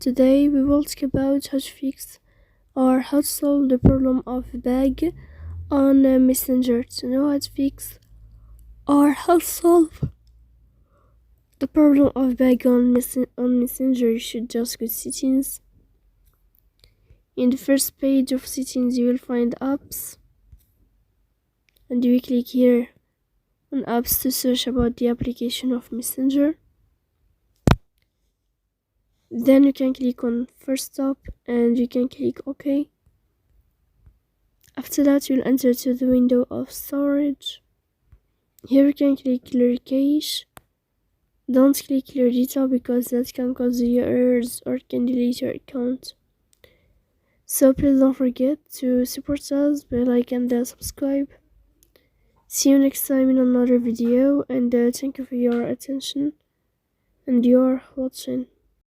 Today we will talk about how to fix or how to solve the problem of bug on Messenger. To know how to fix or how to solve the problem of bug on Messenger, you should just go to settings. In the first page of settings you will find apps, and you will click here on apps to search about the application of Messenger. Then you can click on first stop and you can click OK. After that you'll enter to the window of storage. Here you can click clear cache. Don't click clear data because that can cause you errors or can delete your account. So please don't forget to support us by like and subscribe. See you next time in another video, and thank you for your attention and your watching.